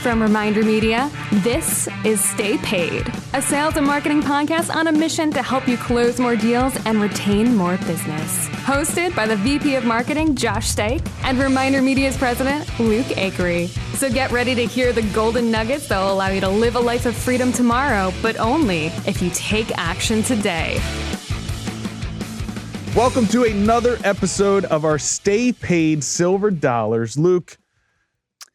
From Reminder Media, this is Stay Paid, a sales and marketing podcast on a mission to help you close more deals and retain more business. Hosted by the VP of Marketing, Josh Stake, and Reminder Media's president, Luke Acree. So get ready to hear the golden nuggets that will allow you to live a life of freedom tomorrow, but only if you take action today. Welcome to another episode of our Stay Paid Silver Dollars. Luke,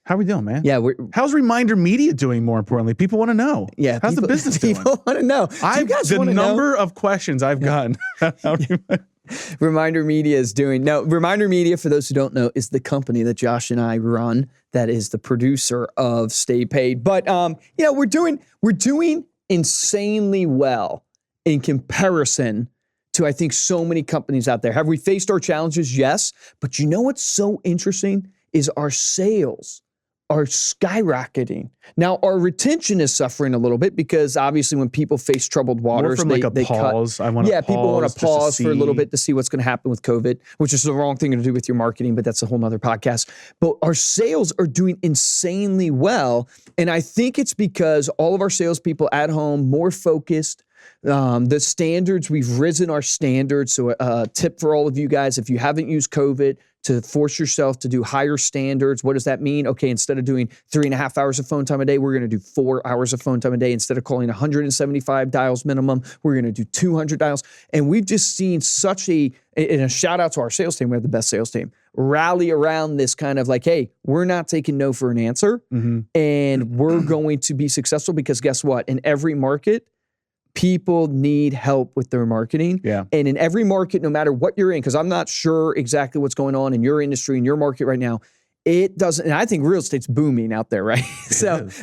how are we doing, man? Yeah, how's Reminder Media doing? More importantly, people want to know. Yeah, how's the business doing? People want to know. The number of questions I've gotten. Reminder Media is doing. Now, Reminder Media, for those who don't know, is the company that Josh and I run. That is the producer of Stay Paid. But we're doing insanely well in comparison to, I think, so many companies out there. Have we faced our challenges? Yes. But you know what's so interesting is our sales are skyrocketing. Now, our retention is suffering a little bit because obviously when people face troubled waters, they pause. Cut. People want to pause for a little bit to see what's going to happen with COVID, which is the wrong thing to do with your marketing, but that's a whole nother podcast. But our sales are doing insanely well. And I think it's because all of our salespeople at home, more focused. The standards, we've risen our standards. So a tip for all of you guys, if you haven't used COVID, to force yourself to do higher standards. What does that mean? Okay, instead of doing 3.5 hours of phone time a day, we're going to do 4 hours of phone time a day. Instead of calling 175 dials minimum, we're going to do 200 dials. And we've just seen such and a shout out to our sales team. We have the best sales team. Rally around this kind of like, hey, we're not taking no for an answer. Mm-hmm. And we're going to be successful because guess what? In every market, people need help with their marketing. Yeah. And in every market, no matter what you're in, because I'm not sure exactly what's going on in your industry, in your market right now, it doesn't, and I think real estate's booming out there, right?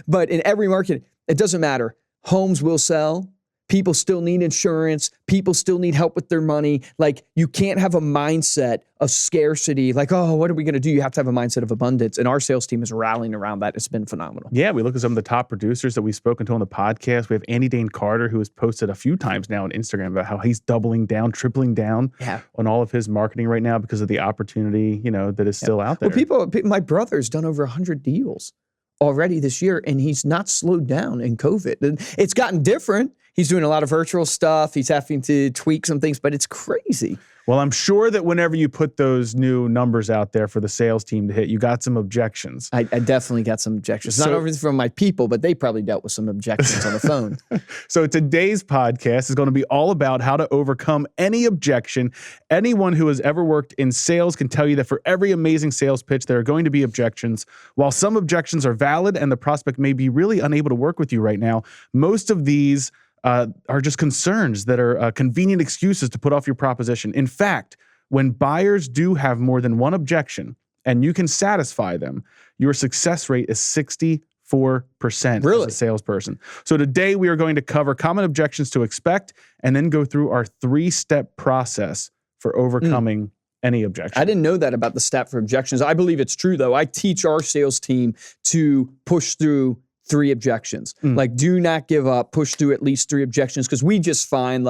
But in every market, it doesn't matter. Homes will sell. People still need insurance. People still need help with their money. Like, you can't have a mindset of scarcity. Like, oh, what are we going to do? You have to have a mindset of abundance. And our sales team is rallying around that. It's been phenomenal. Yeah, we look at some of the top producers that we've spoken to on the podcast. We have Andy Dane Carter, who has posted a few times now on Instagram about how he's doubling down, tripling down on all of his marketing right now because of the opportunity, that is still out there. Well, my brother's done over 100 deals already this year, and he's not slowed down in COVID. And it's gotten different. He's doing a lot of virtual stuff. He's having to tweak some things, but it's crazy. Well, I'm sure that whenever you put those new numbers out there for the sales team to hit, you got some objections. I definitely got some objections. Not over from my people, but they probably dealt with some objections on the phone. So today's podcast is going to be all about how to overcome any objection. Anyone who has ever worked in sales can tell you that for every amazing sales pitch, there are going to be objections. While some objections are valid and the prospect may be really unable to work with you right now, most of these are just concerns that are convenient excuses to put off your proposition. In fact, when buyers do have more than one objection and you can satisfy them, your success rate is 64% as a salesperson. So today we are going to cover common objections to expect and then go through our 3-step process for overcoming any objection. I didn't know that about the step for objections. I believe it's true, though. I teach our sales team to push through 3 objections. Like, do not give up, push through at least 3 objections, because we just find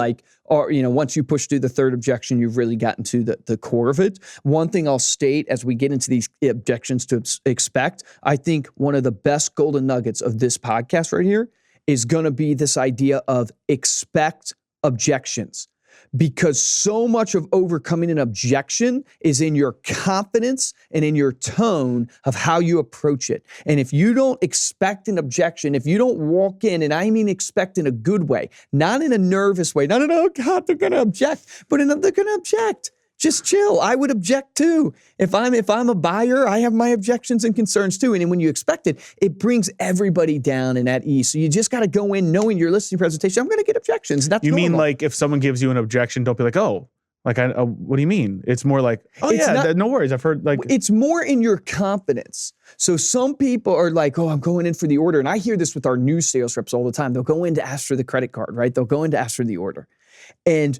once you push through the 3rd objection, you've really gotten to the core of it. One thing I'll state as we get into these objections to expect, I think one of the best golden nuggets of this podcast right here is going to be this idea of expect objections. Because so much of overcoming an objection is in your confidence and in your tone of how you approach it. And if you don't expect an objection, if you don't walk in, and I mean expect in a good way, not in a nervous way, not in, oh God, they're going to object, but they're going to object. Just chill. I would object too. If I'm a buyer, I have my objections and concerns too. And then when you expect it, it brings everybody down and at ease. So you just got to go in knowing your listing presentation, I'm going to get objections. That's normal. Mean like if someone gives you an objection, don't be like, oh, what do you mean? It's more like, no worries. I've heard It's more in your confidence. So some people are like, oh, I'm going in for the order. And I hear this with our new sales reps all the time. They'll go in to ask for the credit card, right? They'll go in to ask for the order. And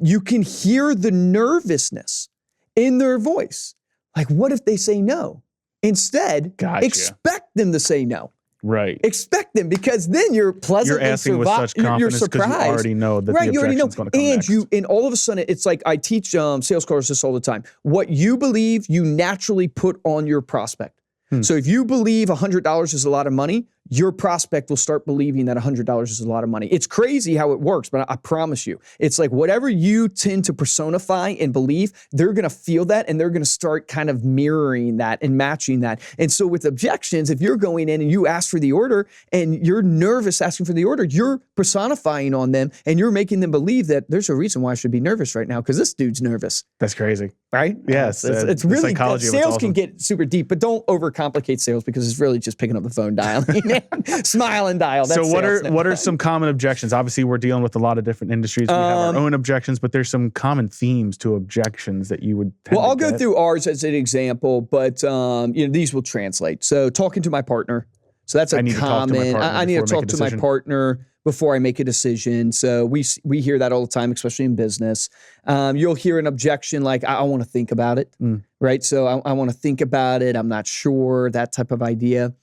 you can hear the nervousness in their voice. Like, what if they say no? Instead, expect them to say no. Right. Expect them, because then you're pleasantly You're asking with such confidence because you already know that the objection's going to come next. And all of a sudden, it's like I teach sales courses all the time. What you believe, you naturally put on your prospect. So if you believe $100 is a lot of money, your prospect will start believing that $100 is a lot of money. It's crazy how it works, but I promise you, it's like whatever you tend to personify and believe, they're going to feel that and they're going to start kind of mirroring that and matching that. And so with objections, if you're going in and you ask for the order and you're nervous asking for the order, you're personifying on them and you're making them believe that there's a reason why I should be nervous right now because this dude's nervous. That's crazy. Right? Yes. It's really, psychology of it's sales awesome. can get super deep, but don't overcomplicate sales because it's really just picking up the phone, dialing, smile and dial. That's So what are some common objections? Obviously, we're dealing with a lot of different industries. We have our own objections, but there's some common themes to objections that you would tend I'll to go get. through ours as an example, but these will translate. So talking to my partner. So that's a common. I need to talk to my partner before I make a decision. So we hear that all the time, especially in business. You'll hear an objection like, I want to think about it, right? So I want to think about it. I'm not sure, that type of idea.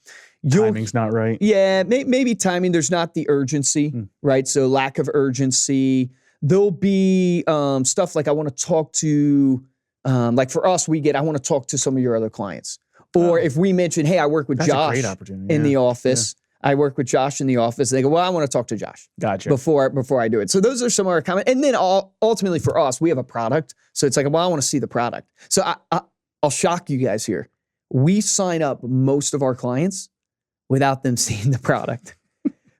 Timing's not right. Yeah, maybe timing. There's not the urgency, right? So lack of urgency. There'll be stuff like I want to talk to, like for us, I want to talk to some of your other clients. Or if we mention, hey, I work with Josh in the office. I work with Josh in the office. They go, well, I want to talk to Josh. Gotcha. Before I do it. So those are some of our comments. And then ultimately for us, we have a product. So it's like, well, I want to see the product. So I'll shock you guys here. We sign up most of our clients without them seeing the product.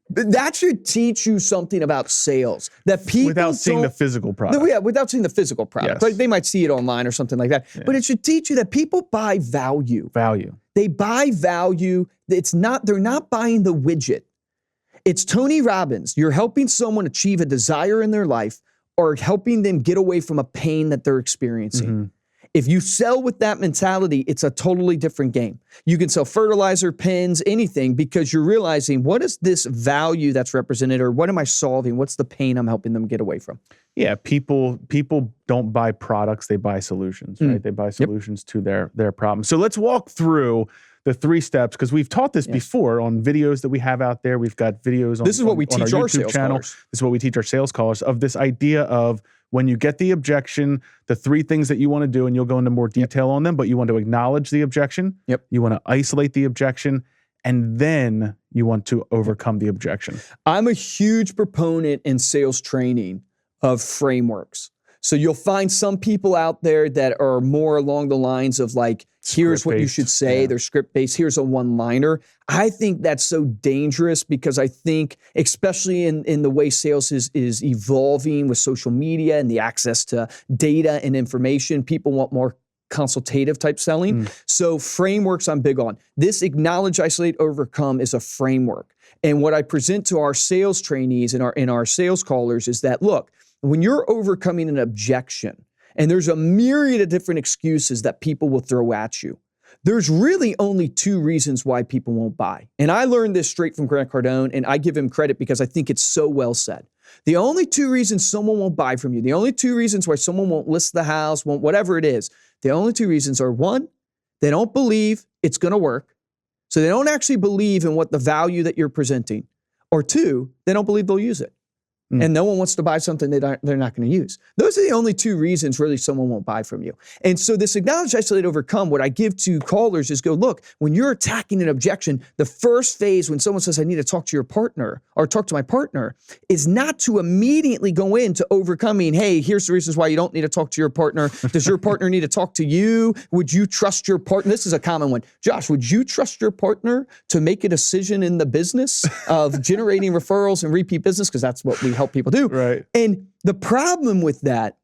That should teach you something about sales. That people without seeing the physical product. Yeah, without seeing the physical product. Yes. Like they might see it online or something like that. Yeah. But it should teach you that people buy value. They buy value. They're not buying the widget. It's Tony Robbins. You're helping someone achieve a desire in their life or helping them get away from a pain that they're experiencing. If you sell with that mentality, it's a totally different game. You can sell fertilizer, pens, anything, because you're realizing what is this value that's represented, or what am I solving? What's the pain I'm helping them get away from? Yeah, people don't buy products, they buy solutions, right? They buy solutions to their problems. So let's walk through the 3 steps, because we've taught this before on videos that we have out there. We've got videos on This is what we teach our YouTube sales channel. callers. This is what we teach our sales callers, of this idea of when you get the objection, the 3 things that you want to do, and you'll go into more detail on them, but you want to acknowledge the objection. You want to isolate the objection, and then you want to overcome the objection. I'm a huge proponent in sales training of frameworks. So you'll find some people out there that are more along the lines of like, here's what you should say. They're script-based. Here's a one-liner. I think that's so dangerous because I think, especially in the way sales is evolving with social media and the access to data and information, people want more consultative type selling. So frameworks I'm big on. This acknowledge, isolate, overcome is a framework. And what I present to our sales trainees and our sales callers is that, look, when you're overcoming an objection, and there's a myriad of different excuses that people will throw at you, there's really only 2 reasons why people won't buy. And I learned this straight from Grant Cardone, and I give him credit because I think it's so well said. The only 2 reasons someone won't buy from you, the only 2 reasons why someone won't list the house, won't whatever it is, the only 2 reasons are, 1, they don't believe it's going to work. So they don't actually believe in what the value that you're presenting. Or 2, they don't believe they'll use it. And no one wants to buy something they're not going to use. Those are the only 2 reasons really someone won't buy from you. And so this acknowledge, isolate, overcome, what I give to callers is go, look, when you're attacking an objection, the first phase when someone says, I need to talk to your partner or talk to my partner, is not to immediately go into overcoming, hey, here's the reasons why you don't need to talk to your partner. Does your partner need to talk to you? Would you trust your partner? This is a common one. Josh, would you trust your partner to make a decision in the business of generating referrals and repeat business? Because that's what we help people do. Right. And the problem with that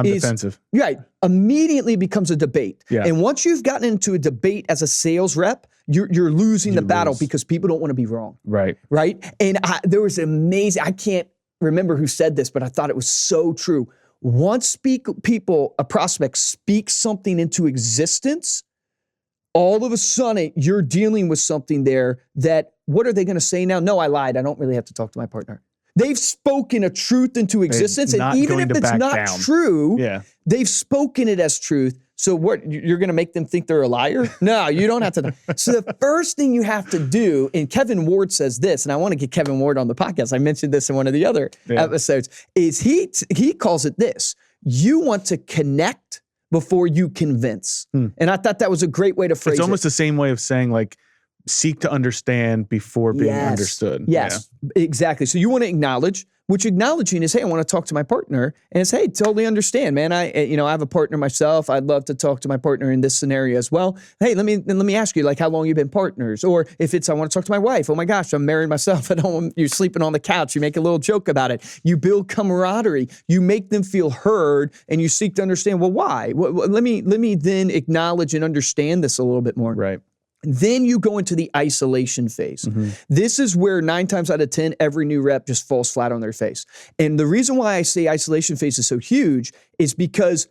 is, defensive. Right, immediately becomes a debate. Yeah. And once you've gotten into a debate as a sales rep, you're losing the battle because people don't want to be wrong. Right. Right. And there was I can't remember who said this, but I thought it was so true. Once a prospect speaks something into existence, all of a sudden you're dealing with something there that, what are they going to say now? No, I lied. I don't really have to talk to my partner. They've spoken a truth into existence, and even if it's not true, they've spoken it as truth. So what, you're going to make them think they're a liar? No, you don't have to. So the first thing you have to do, and Kevin Ward says this, and I want to get Kevin Ward on the podcast. I mentioned this in one of the other episodes, is he calls it this. You want to connect before you convince. And I thought that was a great way to phrase it. It's almost the same way of saying like, seek to understand before being understood. Yes, exactly. So you want to acknowledge, which acknowledging is, hey, I want to talk to my partner, and it's, hey, totally understand, man. I have a partner myself. I'd love to talk to my partner in this scenario as well. Hey, let me ask you, like, how long you've been partners? Or if it's, I want to talk to my wife. Oh my gosh, I'm married myself. You're sleeping on the couch. You make a little joke about it. You build camaraderie. You make them feel heard, and you seek to understand. Well, why? Let me then acknowledge and understand this a little bit more. Right. Then you go into the isolation phase. This is where 9 times out of 10, every new rep just falls flat on their face. And the reason why I say isolation phase is so huge is because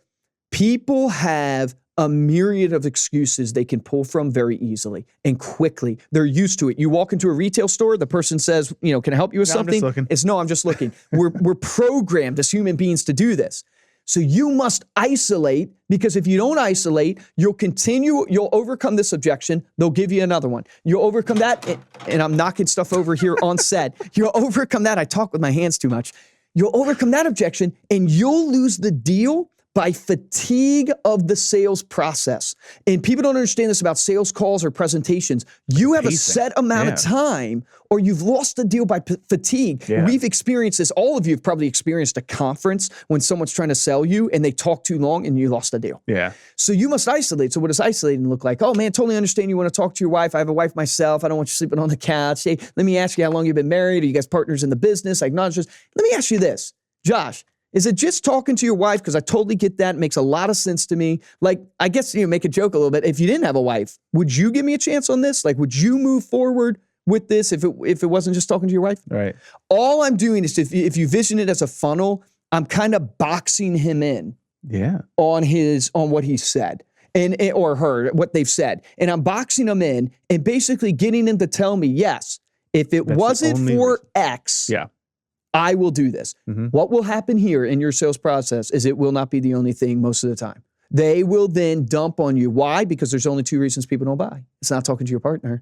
people have a myriad of excuses they can pull from very easily and quickly. They're used to it. You walk into a retail store, the person says, can I help you with something? I'm just looking. It's no, I'm just looking. We're programmed as human beings to do this. So you must isolate, because if you don't isolate, you'll overcome this objection. They'll give you another one. You'll overcome that, and I'm knocking stuff over here on set. You'll overcome that. I talk with my hands too much. You'll overcome that objection, and you'll lose the deal by fatigue of the sales process. And people don't understand this about sales calls or presentations. You have a set amount of time, or you've lost the deal by fatigue. Yeah. We've experienced this. All of you have probably experienced a conference when someone's trying to sell you and they talk too long and you lost the deal. Yeah. So you must isolate. So what does isolating look like? Oh man, totally understand you want to talk to your wife. I have a wife myself. I don't want you sleeping on the couch. Hey, let me ask you how long you've been married. Are you guys partners in the business? I acknowledge this. Let me ask you this, Josh. Is it just talking to your wife? Because I totally get that. It makes a lot of sense to me. Like, I guess, make a joke a little bit. If you didn't have a wife, would you give me a chance on this? Like, would you move forward with this if it wasn't just talking to your wife? Right. All I'm doing is, if you vision it as a funnel, I'm kind of boxing him in on what he said or her, what they've said. And I'm boxing them in and basically getting them to tell me, yes, if it wasn't for X, I will do this. What will happen here in your sales process is it will not be the only thing most of the time. They will then dump on you. Why? Because there's only 2 reasons people don't buy. It's not talking to your partner.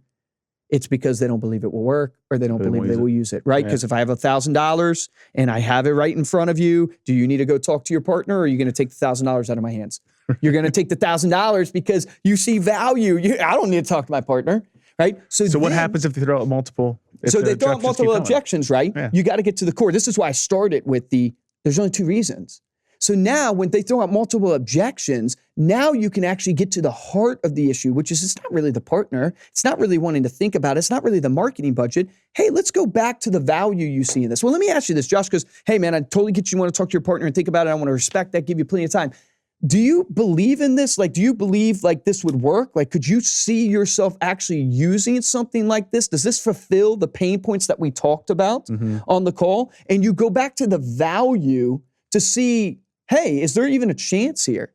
It's because they don't believe it will work, or they don't believe they will use it, right? Because if I have $1,000 and I have it right in front of you, do you need to go talk to your partner, or are you going to take the $1,000 out of my hands? You're going to take the $1,000 because you see value. I don't need to talk to my partner, right? So what happens if they throw out multiple? So they throw out multiple objections, right? Yeah. You got to get to the core. This is why I started with there's only 2 reasons. So now when they throw out multiple objections, now you can actually get to the heart of the issue, which is, it's not really the partner. It's not really wanting to think about it. It's not really the marketing budget. Hey, let's go back to the value you see in this. Well, let me ask you this, Josh, because, hey, man, I totally get you want to talk to your partner and think about it. I want to respect that, give you plenty of time. Do you believe in this? Like, do you believe like this would work? Like, could you see yourself actually using something like this? Does this fulfill the pain points that we talked about on the call? And you go back to the value to see, hey, is there even a chance here?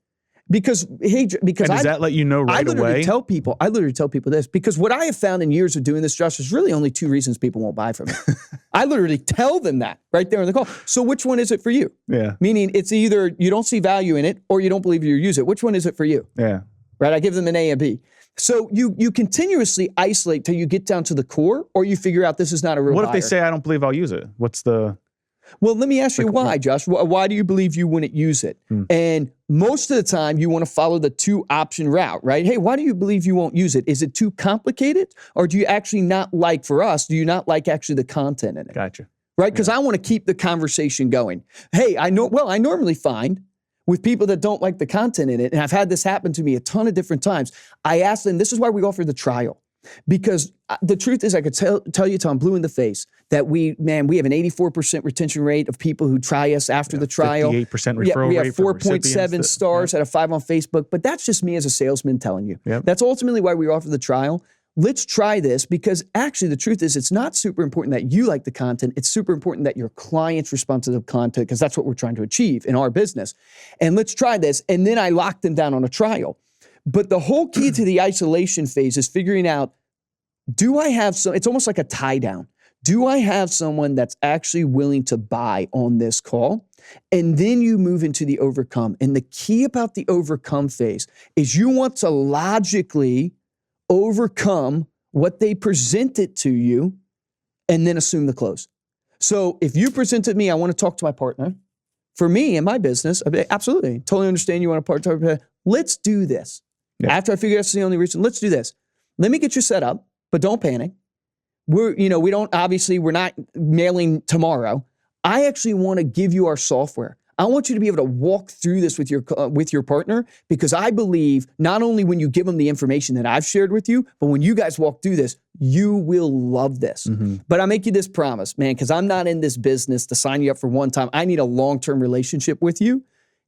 Because and does that let you know right away? I literally tell people this, because what I have found in years of doing this, Josh, is really only 2 reasons people won't buy from me. I literally tell them that right there in the call. So which one is it for you? Yeah. Meaning it's either you don't see value in it or you don't believe you use it. Which one is it for you? Yeah. Right? I give them an A and B. So you continuously isolate till you get down to the core, or you figure out this is not a real What buyer. if they say, I don't believe I'll use it? What's the... Well, let me ask you why, Josh. Why do you believe you wouldn't use it? And most of the time, you want to follow the 2-option route, right? Hey, why do you believe you won't use it? Is it too complicated? Or do you actually not like, for us, do you not like actually the content in it? Gotcha. Right? Because I want to keep the conversation going. Hey, I normally find with people that don't like the content in it, and I've had this happen to me a ton of different times, I ask them, this is why we offer the trial. Because the truth is, I could tell you till I'm blue in the face that we have an 84% retention rate of people who try us after the trial. 58% referral we have rate. 4.7 stars out of 5 on Facebook. But that's just me as a salesman telling you. Yep. That's ultimately why we offer the trial. Let's try this, because actually the truth is, it's not super important that you like the content. It's super important that your clients respond to the content, because that's what we're trying to achieve in our business. And let's try this. And then I lock them down on a trial. But the whole key to the isolation phase is figuring out, do I have it's almost like a tie down. Do I have someone that's actually willing to buy on this call? And then you move into the overcome. And the key about the overcome phase is you want to logically overcome what they presented to you and then assume the close. So if you presented me, I want to talk to my partner. For me and my business, absolutely, totally understand you want to partner. let's do this. Yeah. After I figure out that's the only reason, let's do this. Let me get you set up, but don't panic. We're not mailing tomorrow. I actually want to give you our software. I want you to be able to walk through this with your partner, because I believe not only when you give them the information that I've shared with you, but when you guys walk through this, you will love this. Mm-hmm. But I make you this promise, man, because I'm not in this business to sign you up for one time. I need a long-term relationship with you.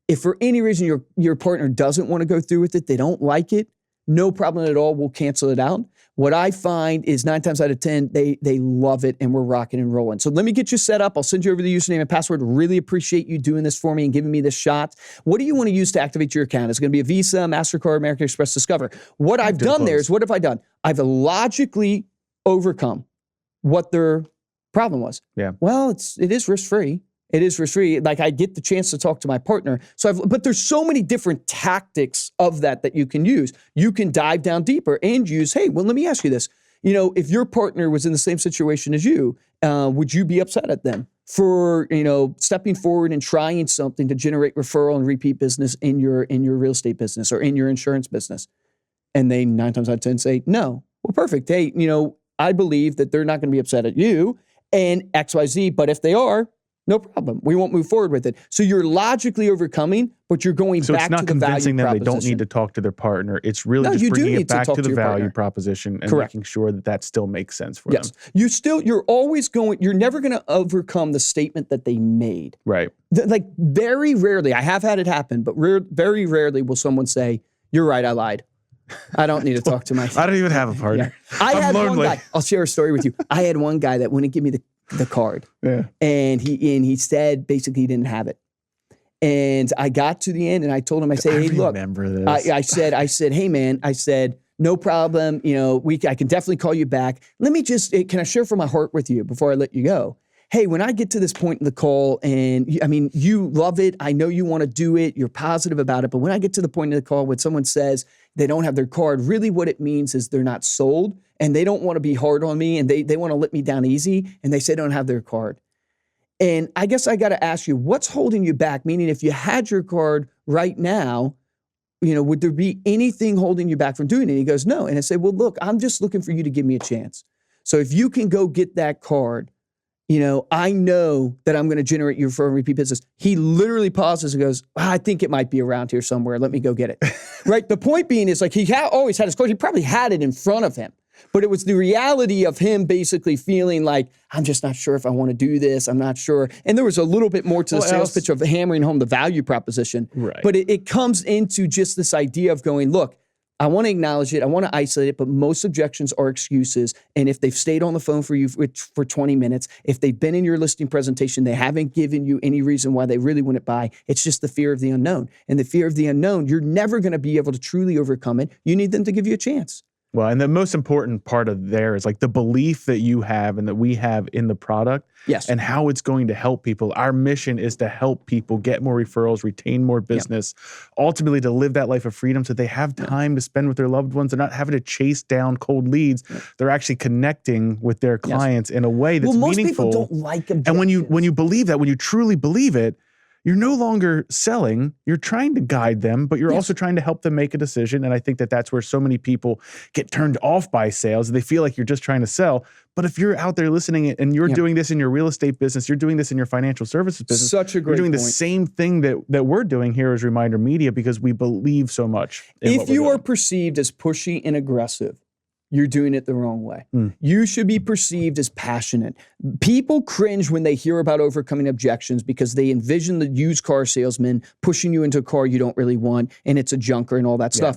If for any reason your partner doesn't want to go through with it, they don't like it, no problem at all, we'll cancel it out. What I find is 9 times out of 10, they love it, and we're rocking and rolling. So let me get you set up. I'll send you over the username and password. Really appreciate you doing this for me and giving me this shot. What do you want to use to activate your account? It's going to be a Visa, MasterCard, American Express, Discover. What I've done there is, what have I done? I've logically overcome what their problem was. Yeah. Well, it is risk-free. It is risk-free. Like, I get the chance to talk to my partner. But there's so many different tactics of that you can use. You can dive down deeper and use, hey, well, let me ask you this. If your partner was in the same situation as you, would you be upset at them for, stepping forward and trying something to generate referral and repeat business in your real estate business or in your insurance business? And they 9 times out of 10 say, no. Well, perfect. Hey, I believe that they're not going to be upset at you and XYZ, but if they are, no problem. We won't move forward with it. So you're logically overcoming, but you're going back to the value proposition. So it's not convincing them they don't need to talk to their partner. It's really just bringing it back to the value proposition and making sure that still makes sense for them. You're never going to overcome the statement that they made. Right. Like, very rarely, I have had it happen, but very rarely will someone say, you're right, I lied. I don't need to talk to my... I don't even have a partner. Yeah. I had one guy. I'll share a story with you. I had one guy that wouldn't give me the card. Yeah. And he said basically he didn't have it. And I got to the end and I told him, I said, hey, look, I said, hey man, I said, no problem. I can definitely call you back. Let me can I share from my heart with you before I let you go? Hey, when I get to this point in the call and you love it. I know you want to do it. You're positive about it. But when I get to the point in the call when someone says they don't have their card, really what it means is they're not sold and they don't want to be hard on me and they want to let me down easy and they say they don't have their card. And I guess I got to ask you, what's holding you back? Meaning if you had your card right now, would there be anything holding you back from doing it? And he goes, no. And I said, well, look, I'm just looking for you to give me a chance. So if you can go get that card, I know that I'm going to generate your referral and repeat business. He literally pauses and goes, I think it might be around here somewhere. Let me go get it. Right? The point being is, like, he always had his card. He probably had it in front of him. But it was the reality of him basically feeling like, I'm just not sure if I want to do this. I'm not sure. And there was a little bit more to the sales pitch of hammering home the value proposition. Right. But it comes into just this idea of going, look, I want to acknowledge it. I want to isolate it, but most objections are excuses. And if they've stayed on the phone for you for 20 minutes, if they've been in your listing presentation, they haven't given you any reason why they really wouldn't buy. It's just the fear of the unknown. And the fear of the unknown, you're never going to be able to truly overcome it. You need them to give you a chance. Well, and the most important part of there is like the belief that you have and that we have in the product. Yes. And how it's going to help people. Our mission is to help people get more referrals, retain more business, ultimately to live that life of freedom so they have time to spend with their loved ones. They're not having to chase down cold leads. They're actually connecting with their clients in a way that's meaningful. Most people don't like objectives. And when you believe that, when you truly believe it, you're no longer selling. You're trying to guide them, but you're also trying to help them make a decision. And I think that that's where so many people get turned off by sales. They feel like you're just trying to sell. But if you're out there listening and you're doing this in your real estate business, you're doing this in your financial services business. Such a great You're doing point. the same thing that we're doing here as ReminderMedia because we believe so much in what If you we're are doing. perceived as pushy and aggressive, you're doing it the wrong way. You should be perceived as passionate. People cringe when they hear about overcoming objections because they envision the used car salesman pushing you into a car you don't really want and it's a junker and all that stuff.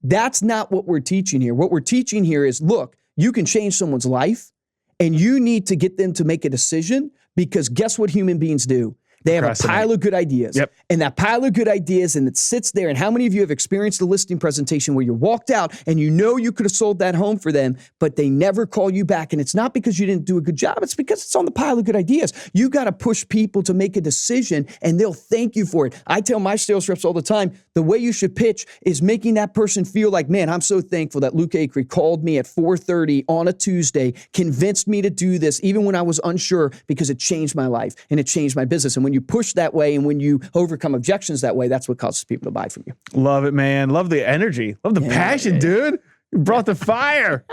That's not what we're teaching here. What we're teaching here is, look, you can change someone's life and you need to get them to make a decision because guess what human beings do? They have a pile of good ideas. And that pile of good ideas, and it sits there. And how many of you have experienced a listing presentation where you walked out and you know you could have sold that home for them, but they never call you back? And it's not because you didn't do a good job. It's because it's on the pile of good ideas. You got to push people to make a decision, and they'll thank you for it. I tell my sales reps all the time, the way you should pitch is making that person feel like, man, I'm so thankful that Luke Acree called me at 4:30 on a Tuesday, convinced me to do this, even when I was unsure, because it changed my life and it changed my business. And when when you push that way and when you overcome objections that way, that's what causes people to buy from you. Love it, man. Love the energy. Love the passion, dude. You brought the fire.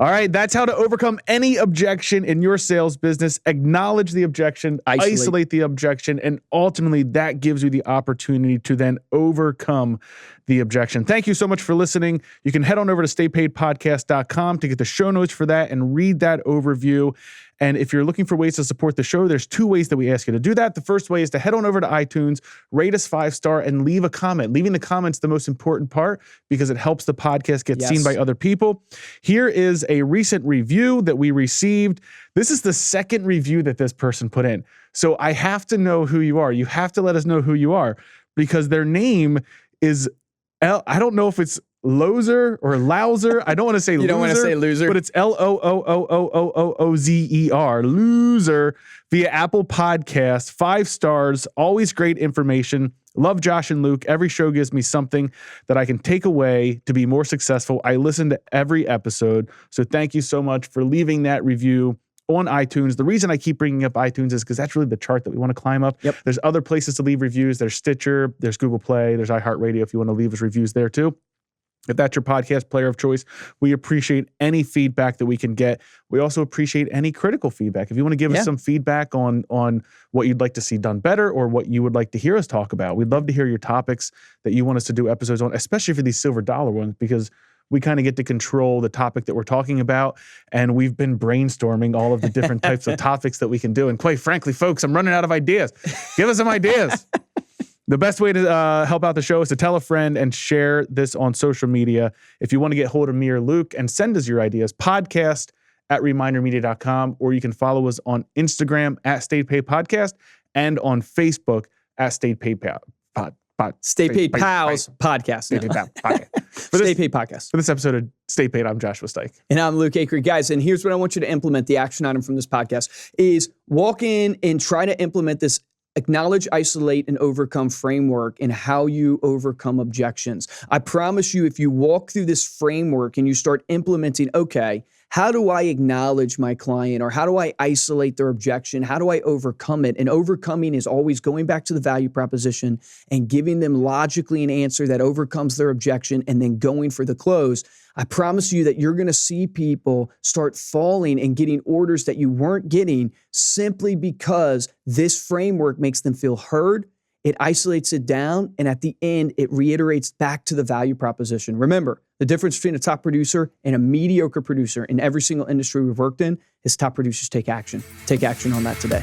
All right, that's how to overcome any objection in your sales business. Acknowledge the objection, isolate the objection, and ultimately that gives you the opportunity to then overcome the objection. Thank you so much for listening. You can head on over to staypaidpodcast.com to get the show notes for that and read that overview. And if you're looking for ways to support the show, there's 2 ways that we ask you to do that. The first way is to head on over to iTunes, rate us 5-star, and leave a comment. Leaving the comment's the most important part because it helps the podcast get seen by other people. Here is a recent review that we received. This is the second review that this person put in. So I have to know who you are. You have to let us know who you are because their name is, I don't know if it's Loser or Louser. I don't want to say loser. You don't want to say loser. But it's Loozer, loser, via Apple Podcasts. 5 stars, always great information. Love Josh and Luke. Every show gives me something that I can take away to be more successful. I listen to every episode. So thank you so much for leaving that review on iTunes. The reason I keep bringing up iTunes is because that's really the chart that we want to climb up. Yep. There's other places to leave reviews. There's Stitcher, there's Google Play, there's iHeartRadio if you want to leave us reviews there too. If that's your podcast player of choice, we appreciate any feedback that we can get. We also appreciate any critical feedback. If you want to give us some feedback on what you'd like to see done better or what you would like to hear us talk about, we'd love to hear your topics that you want us to do episodes on, especially for these silver dollar ones, because we kind of get to control the topic that we're talking about. And we've been brainstorming all of the different types of topics that we can do. And quite frankly, folks, I'm running out of ideas. Give us some ideas. The best way to help out the show is to tell a friend and share this on social media. If you want to get hold of me or Luke and send us your ideas, podcast@ReminderMedia.com, or you can follow us on Instagram @StayPaidPodcast and on Facebook @StayPaidPod. Stay Paid Pals Podcast. Stay Paid Pals Podcast. Stay Paid Podcast. For this episode of Stay Paid, I'm Joshua Stike. And I'm Luke Acree. Guys, and here's what I want you to implement. The action item from this podcast is walk in and try to implement this acknowledge, isolate, and overcome framework and how you overcome objections. I promise you, if you walk through this framework and you start implementing, okay, how do I acknowledge my client, or how do I isolate their objection? How do I overcome it? And overcoming is always going back to the value proposition and giving them logically an answer that overcomes their objection and then going for the close. I promise you that you're going to see people start falling and getting orders that you weren't getting simply because this framework makes them feel heard. It isolates it down, and at the end, it reiterates back to the value proposition. Remember, the difference between a top producer and a mediocre producer in every single industry we've worked in is top producers take action. Take action on that today.